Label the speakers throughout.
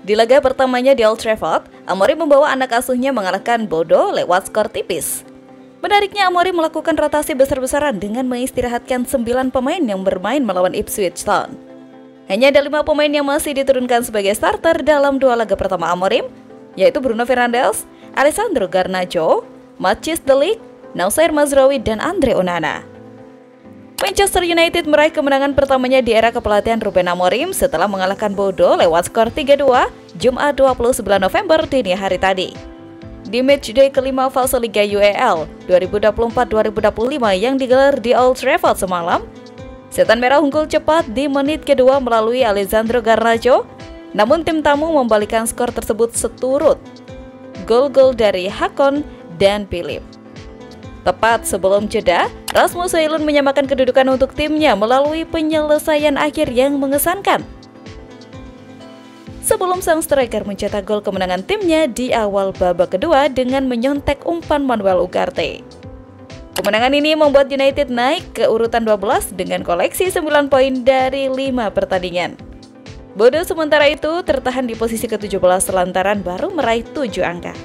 Speaker 1: Di laga pertamanya di Old Trafford, Amorim membawa anak asuhnya mengalahkan Bodo lewat skor tipis. Menariknya, Amorim melakukan rotasi besar-besaran dengan mengistirahatkan 9 pemain yang bermain melawan Ipswich Town. Hanya ada 5 pemain yang masih diturunkan sebagai starter dalam 2 laga pertama Amorim, yaitu Bruno Fernandes, Alessandro Garnacho, Matthijs de Ligt, Noussair Mazraoui, dan Andre Onana. Manchester United meraih kemenangan pertamanya di era kepelatihan Ruben Amorim setelah mengalahkan Bodo lewat skor 3-2 Jumat 29 November dini hari tadi. Di matchday kelima fase Liga UEL 2024-2025 yang digelar di Old Trafford semalam, Setan Merah unggul cepat di menit kedua melalui Alessandro Garnacho, namun tim tamu membalikan skor tersebut seturut gol-gol dari Hakon dan Philip. Tepat sebelum jeda, Rasmus Højlund menyamakan kedudukan untuk timnya melalui penyelesaian akhir yang mengesankan. Sebelum sang striker mencetak gol kemenangan timnya di awal babak kedua dengan menyontek umpan Manuel Ugarte. Kemenangan ini membuat United naik ke urutan 12 dengan koleksi 9 poin dari 5 pertandingan. Bodo sementara itu tertahan di posisi ke-17 lantaran baru meraih 7 angka.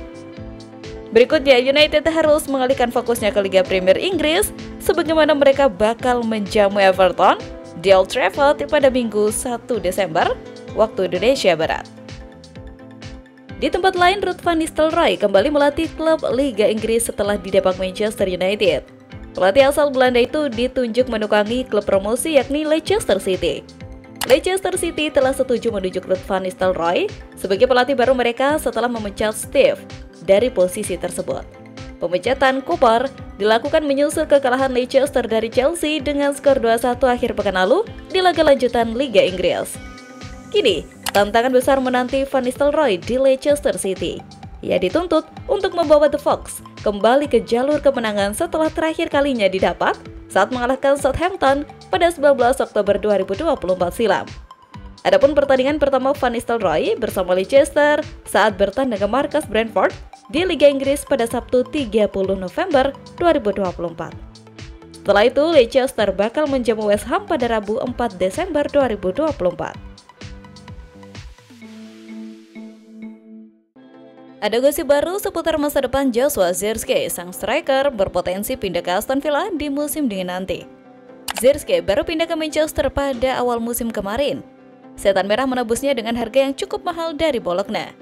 Speaker 1: Berikutnya, United harus mengalihkan fokusnya ke Liga Premier Inggris sebagaimana mereka bakal menjamu Everton di Old Trafford pada Minggu 1 Desember waktu Indonesia Barat. Di tempat lain, Ruud van Nistelrooy kembali melatih klub Liga Inggris setelah didepak Manchester United. Pelatih asal Belanda itu ditunjuk menukangi klub promosi yakni Leicester City. Leicester City telah setuju menunjuk Ruud van Nistelrooy sebagai pelatih baru mereka setelah memecat Steve dari posisi tersebut. Pemecatan Cooper dilakukan menyusul kekalahan Leicester dari Chelsea dengan skor 2-1 akhir pekan lalu di laga lanjutan Liga Inggris. Kini, tantangan besar menanti Van Nistelrooy di Leicester City. Ia dituntut untuk membawa The Fox kembali ke jalur kemenangan setelah terakhir kalinya didapat saat mengalahkan Southampton pada 19 Oktober 2024 silam. Adapun pertandingan pertama Van Nistelrooy bersama Leicester saat bertandang ke markas Brentford di Liga Inggris pada Sabtu 30 November 2024. Setelah itu, Leicester bakal menjamu West Ham pada Rabu 4 Desember 2024. Ada gosip baru seputar masa depan Joshua Zirkzee, sang striker berpotensi pindah ke Aston Villa di musim dingin nanti. Zirkzee baru pindah ke Manchester pada awal musim kemarin. Setan Merah menebusnya dengan harga yang cukup mahal dari Bologna.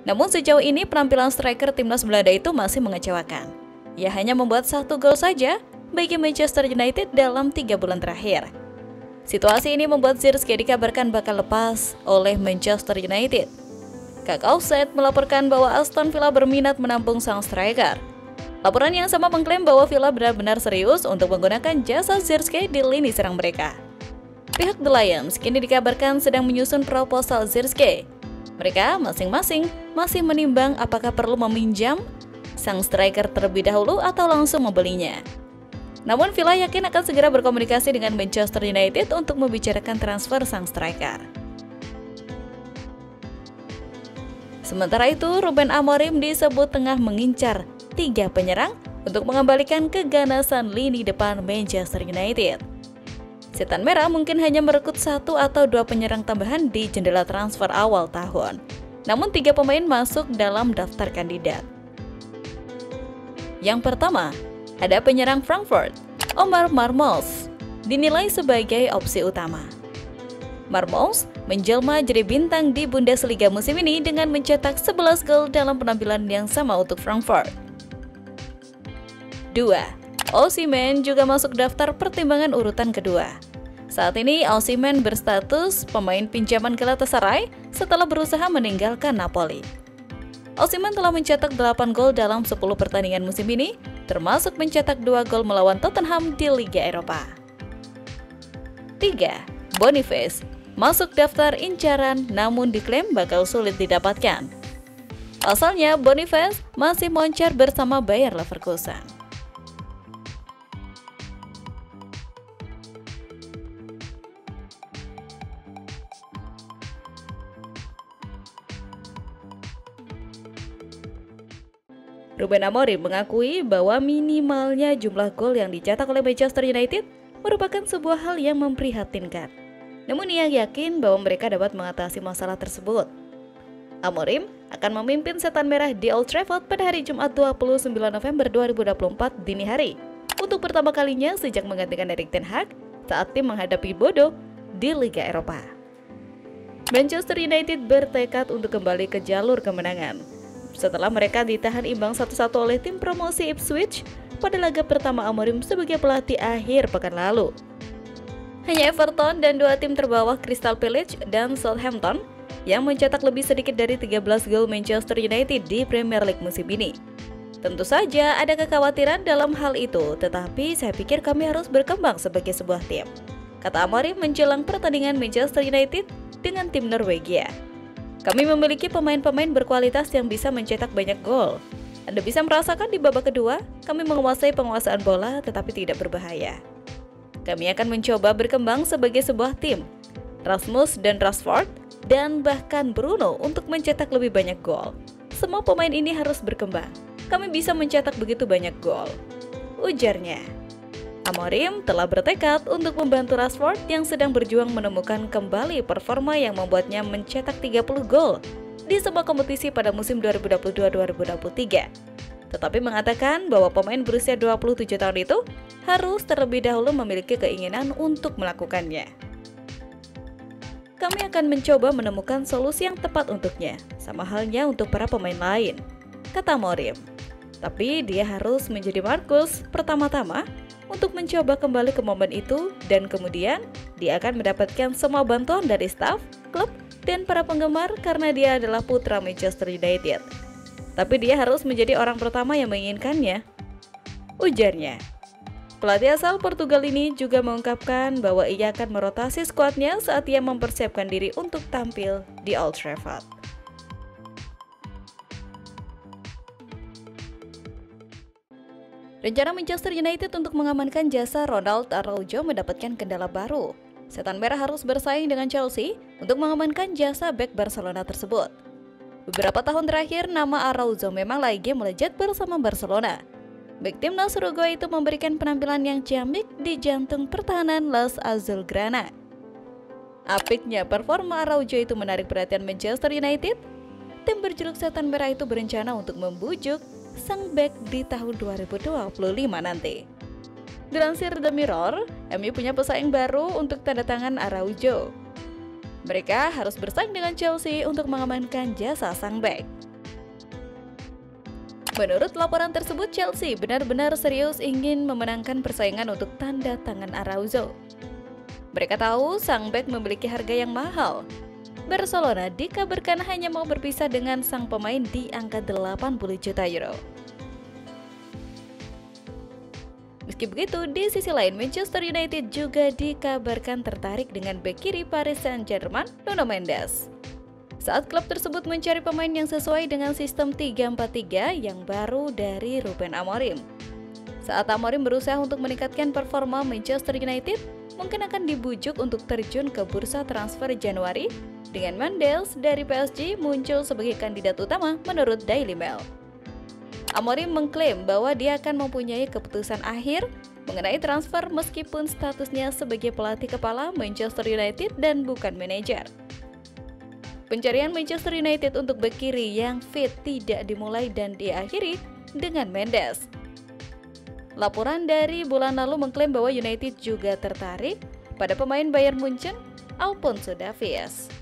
Speaker 1: Namun sejauh ini penampilan striker timnas Belanda itu masih mengecewakan. Ia hanya membuat 1 gol saja bagi Manchester United dalam 3 bulan terakhir. Situasi ini membuat Zirkzee dikabarkan bakal lepas oleh Manchester United. Kak Offset melaporkan bahwa Aston Villa berminat menampung sang striker. Laporan yang sama mengklaim bahwa Villa benar-benar serius untuk menggunakan jasa Zirkzee di lini serang mereka. Pihak The Lions kini dikabarkan sedang menyusun proposal Zirkzee. Mereka masing-masing masih menimbang apakah perlu meminjam sang striker terlebih dahulu atau langsung membelinya. Namun Villa yakin akan segera berkomunikasi dengan Manchester United untuk membicarakan transfer sang striker. Sementara itu, Ruben Amorim disebut tengah mengincar 3 penyerang untuk mengembalikan keganasan lini depan Manchester United. Setan Merah mungkin hanya merekrut 1 atau 2 penyerang tambahan di jendela transfer awal tahun. Namun 3 pemain masuk dalam daftar kandidat. Yang pertama, ada penyerang Frankfurt, Omar Marmoush, dinilai sebagai opsi utama. Marmoush menjelma jadi bintang di Bundesliga musim ini dengan mencetak 11 gol dalam penampilan yang sama untuk Frankfurt. 2. Osimhen juga masuk daftar pertimbangan urutan kedua. Saat ini Osimhen berstatus pemain pinjaman Galatasaray setelah berusaha meninggalkan Napoli. Osimhen telah mencetak 8 gol dalam 10 pertandingan musim ini, termasuk mencetak 2 gol melawan Tottenham di Liga Eropa. 3. Boniface masuk daftar incaran namun diklaim bakal sulit didapatkan. Pasalnya Boniface masih moncar bersama Bayer Leverkusen. Ruben Amorim mengakui bahwa minimalnya jumlah gol yang dicetak oleh Manchester United merupakan sebuah hal yang memprihatinkan. Namun ia yakin bahwa mereka dapat mengatasi masalah tersebut. Amorim akan memimpin Setan Merah di Old Trafford pada hari Jumat 29 November 2024 dini hari untuk pertama kalinya sejak menggantikan Erik ten Hag saat tim menghadapi Bodo di Liga Eropa. Manchester United bertekad untuk kembali ke jalur kemenangan setelah mereka ditahan imbang 1-1 oleh tim promosi Ipswich pada laga pertama Amorim sebagai pelatih akhir pekan lalu. Hanya Everton dan dua tim terbawah Crystal Palace dan Southampton yang mencetak lebih sedikit dari 13 gol Manchester United di Premier League musim ini. Tentu saja ada kekhawatiran dalam hal itu, tetapi saya pikir kami harus berkembang sebagai sebuah tim, kata Amorim menjelang pertandingan Manchester United dengan tim Norwegia. Kami memiliki pemain-pemain berkualitas yang bisa mencetak banyak gol. Anda bisa merasakan di babak kedua, kami menguasai penguasaan bola tetapi tidak berbahaya. Kami akan mencoba berkembang sebagai sebuah tim. Rasmus dan Rashford dan bahkan Bruno untuk mencetak lebih banyak gol. Semua pemain ini harus berkembang. Kami bisa mencetak begitu banyak gol, ujarnya. Amorim telah bertekad untuk membantu Rashford yang sedang berjuang menemukan kembali performa yang membuatnya mencetak 30 gol di semua kompetisi pada musim 2022-2023. Tetapi mengatakan bahwa pemain berusia 27 tahun itu harus terlebih dahulu memiliki keinginan untuk melakukannya. Kami akan mencoba menemukan solusi yang tepat untuknya, sama halnya untuk para pemain lain, kata Amorim. Tapi dia harus menjadi Marcus pertama-tama untuk mencoba kembali ke momen itu, dan kemudian dia akan mendapatkan semua bantuan dari staf, klub, dan para penggemar karena dia adalah putra Manchester United. Tapi dia harus menjadi orang pertama yang menginginkannya, ujarnya. Pelatih asal Portugal ini juga mengungkapkan bahwa ia akan merotasi skuadnya saat ia mempersiapkan diri untuk tampil di Old Trafford. Rencana Manchester United untuk mengamankan jasa Ronald Araujo mendapatkan kendala baru. Setan Merah harus bersaing dengan Chelsea untuk mengamankan jasa bek Barcelona tersebut. Beberapa tahun terakhir, nama Araujo memang lagi melejit bersama Barcelona. Bek timnas Uruguay itu memberikan penampilan yang ciamik di jantung pertahanan Los Azulgrana. Apiknya performa Araujo itu menarik perhatian Manchester United. Tim berjuluk Setan Merah itu berencana untuk membujuk sang bek di tahun 2025 nanti. Dilansir The Mirror, MU punya pesaing baru untuk tanda tangan Araujo. Mereka harus bersaing dengan Chelsea untuk mengamankan jasa sang bek. Menurut laporan tersebut, Chelsea benar-benar serius ingin memenangkan persaingan untuk tanda tangan Araujo. Mereka tahu sang bek memiliki harga yang mahal. Barcelona dikabarkan hanya mau berpisah dengan sang pemain di angka 80 juta euro. Meski begitu, di sisi lain Manchester United juga dikabarkan tertarik dengan bek kiri Paris Saint-Germain, Nuno Mendes. Saat klub tersebut mencari pemain yang sesuai dengan sistem 3-4-3 yang baru dari Ruben Amorim. Saat Amorim berusaha untuk meningkatkan performa Manchester United, mungkin akan dibujuk untuk terjun ke bursa transfer Januari, dengan Mendes dari PSG muncul sebagai kandidat utama menurut Daily Mail. Amorim mengklaim bahwa dia akan mempunyai keputusan akhir mengenai transfer meskipun statusnya sebagai pelatih kepala Manchester United dan bukan manajer. Pencarian Manchester United untuk bek kiri yang fit tidak dimulai dan diakhiri dengan Mendes. Laporan dari bulan lalu mengklaim bahwa United juga tertarik pada pemain Bayern Munchen, Alphonso Davies.